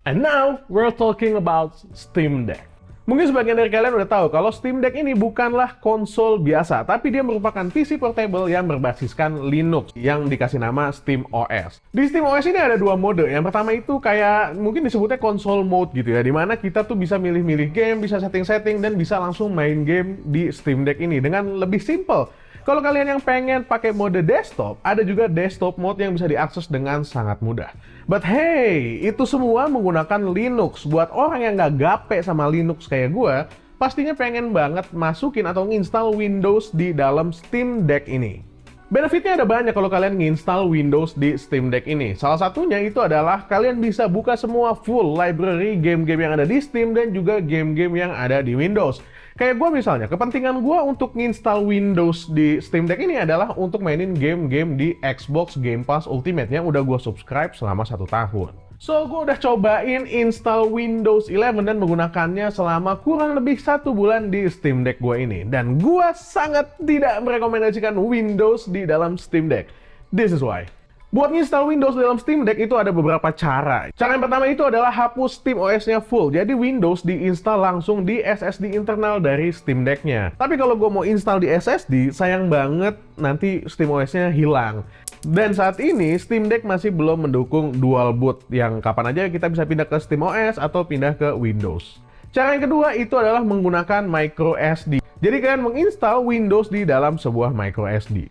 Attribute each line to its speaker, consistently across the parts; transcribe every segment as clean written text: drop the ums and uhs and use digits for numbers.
Speaker 1: And now, we're talking about Steam Deck. Mungkin sebagian dari kalian udah tahu kalau Steam Deck ini bukanlah konsol biasa, tapi dia merupakan PC portable yang berbasiskan Linux yang dikasih nama Steam OS. Di Steam OS ini ada dua mode. Yang pertama itu kayak mungkin disebutnya console mode gitu ya, dimana kita tuh bisa milih-milih game, bisa setting-setting, dan bisa langsung main game di Steam Deck ini dengan lebih simple. Kalau kalian yang pengen pakai mode desktop, ada juga desktop mode yang bisa diakses dengan sangat mudah. But hey, itu semua menggunakan Linux. Buat orang yang nggak gape sama Linux kayak gue, pastinya pengen banget masukin atau nginstal Windows di dalam Steam Deck ini. Benefitnya ada banyak kalau kalian nginstal Windows di Steam Deck ini. Salah satunya itu adalah kalian bisa buka semua full library game-game yang ada di Steam dan juga game-game yang ada di Windows. Kayak gue misalnya, kepentingan gue untuk nginstal Windows di Steam Deck ini adalah untuk mainin game-game di Xbox Game Pass Ultimate yang udah gue subscribe selama 1 tahun. So, gue udah cobain install Windows 11 dan menggunakannya selama kurang lebih 1 bulan di Steam Deck gue ini. Dan gue sangat tidak merekomendasikan Windows di dalam Steam Deck. This is why. Buat install Windows dalam Steam Deck itu ada beberapa cara. Cara yang pertama itu adalah hapus Steam OS-nya full. Jadi Windows diinstal langsung di SSD internal dari Steam Deck-nya. Tapi kalau gue mau install di SSD, sayang banget nanti Steam OS-nya hilang. Dan saat ini Steam Deck masih belum mendukung dual boot, yang kapan aja kita bisa pindah ke Steam OS atau pindah ke Windows. Cara yang kedua itu adalah menggunakan micro SD. Jadi kalian menginstal Windows di dalam sebuah micro SD.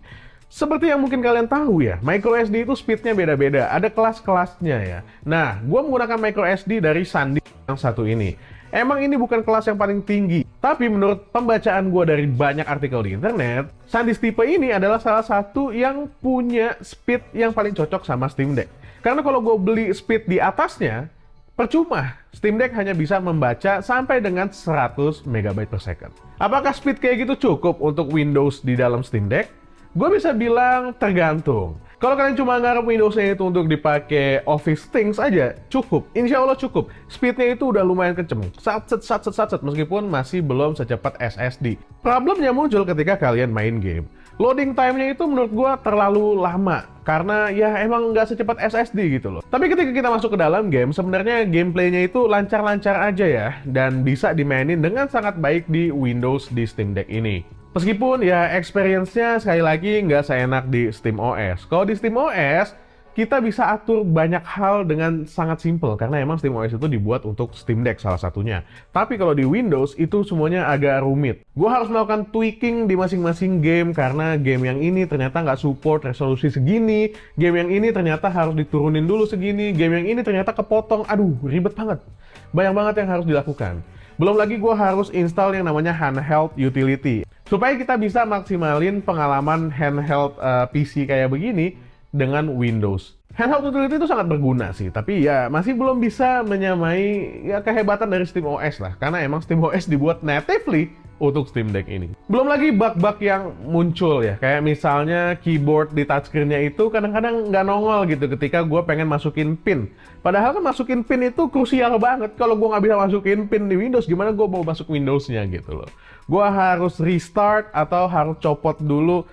Speaker 1: Seperti yang mungkin kalian tahu ya, micro SD itu speednya beda-beda, ada kelas-kelasnya ya. Nah, gue menggunakan micro SD dari SanDisk yang satu ini. Emang ini bukan kelas yang paling tinggi, tapi menurut pembacaan gue dari banyak artikel di internet, SanDisk tipe ini adalah salah satu yang punya speed yang paling cocok sama Steam Deck. Karena kalau gue beli speed di atasnya, percuma, Steam Deck hanya bisa membaca sampai dengan 100 MB per second. Apakah speed kayak gitu cukup untuk Windows di dalam Steam Deck? Gue bisa bilang tergantung. Kalau kalian cuma ngarep Windows-nya itu untuk dipakai Office Things aja, cukup. Insya Allah cukup. Speednya itu udah lumayan kenceng. Satset, meskipun masih belum secepat SSD. Problemnya muncul ketika kalian main game. Loading time-nya itu menurut gue terlalu lama. Karena ya emang nggak secepat SSD gitu loh. Tapi ketika kita masuk ke dalam game, sebenarnya gameplaynya itu lancar-lancar aja ya. Dan bisa dimainin dengan sangat baik di Windows di Steam Deck ini. Meskipun ya experience-nya sekali lagi nggak seenak di Steam OS. Kalau di Steam OS, kita bisa atur banyak hal dengan sangat simple. Karena emang Steam OS itu dibuat untuk Steam Deck salah satunya. Tapi kalau di Windows, itu semuanya agak rumit. Gue harus melakukan tweaking di masing-masing game. Karena game yang ini ternyata nggak support resolusi segini. Game yang ini ternyata harus diturunin dulu segini. Game yang ini ternyata kepotong. Aduh, ribet banget. Banyak banget yang harus dilakukan. Belum lagi gue harus install yang namanya handheld utility. Supaya kita bisa maksimalin pengalaman handheld PC kayak begini dengan Windows. Handheld utility itu sangat berguna sih, tapi ya masih belum bisa menyamai ya kehebatan dari Steam OS lah. Karena emang Steam OS dibuat natively untuk Steam Deck ini. Belum lagi bug-bug yang muncul ya, kayak misalnya keyboard di touchscreen-nya itu kadang-kadang nggak nongol gitu ketika gue pengen masukin pin. Padahal kan masukin pin itu krusial banget. Kalau gue nggak bisa masukin pin di Windows, gimana gue mau masuk Windows-nya gitu loh. Gue harus restart atau harus copot dulu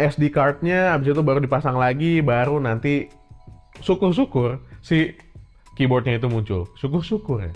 Speaker 1: SD card-nya, habis itu baru dipasang lagi, baru nanti syukur-syukur si keyboard-nya itu muncul. Syukur-syukur ya.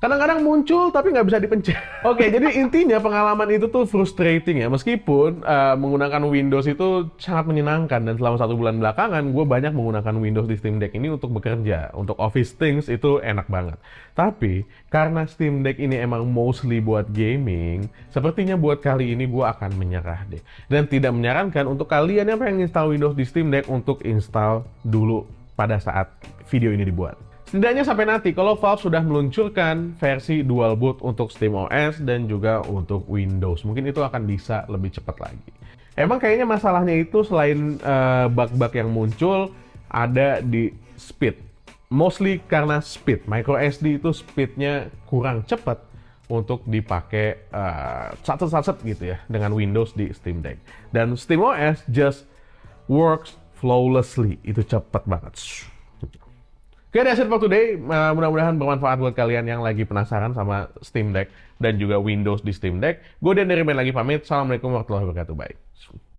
Speaker 1: Kadang-kadang muncul tapi nggak bisa dipencet. Oke, jadi intinya pengalaman itu tuh frustrating ya. Meskipun menggunakan Windows itu sangat menyenangkan. Dan selama 1 bulan belakangan, gue banyak menggunakan Windows di Steam Deck ini untuk bekerja. Untuk Office Things itu enak banget. Tapi, karena Steam Deck ini emang mostly buat gaming, sepertinya buat kali ini gue akan menyerah deh. Dan tidak menyarankan untuk kalian yang pengen install Windows di Steam Deck untuk install dulu pada saat video ini dibuat. Setidaknya sampai nanti kalau Valve sudah meluncurkan versi dual boot untuk Steam OS dan juga untuk Windows. Mungkin itu akan bisa lebih cepat lagi. Emang kayaknya masalahnya itu selain bug-bug yang muncul, ada di speed. Mostly karena speed. Micro SD itu speednya kurang cepat untuk dipakai satset-satset gitu ya dengan Windows di Steam Deck. Dan Steam OS just works flawlessly. Itu cepat banget. Oke, that's it for today. Mudah-mudahan bermanfaat buat kalian yang lagi penasaran sama Steam Deck dan juga Windows di Steam Deck. Gue Dan dari main lagi pamit. Assalamualaikum warahmatullahi wabarakatuh. Bye.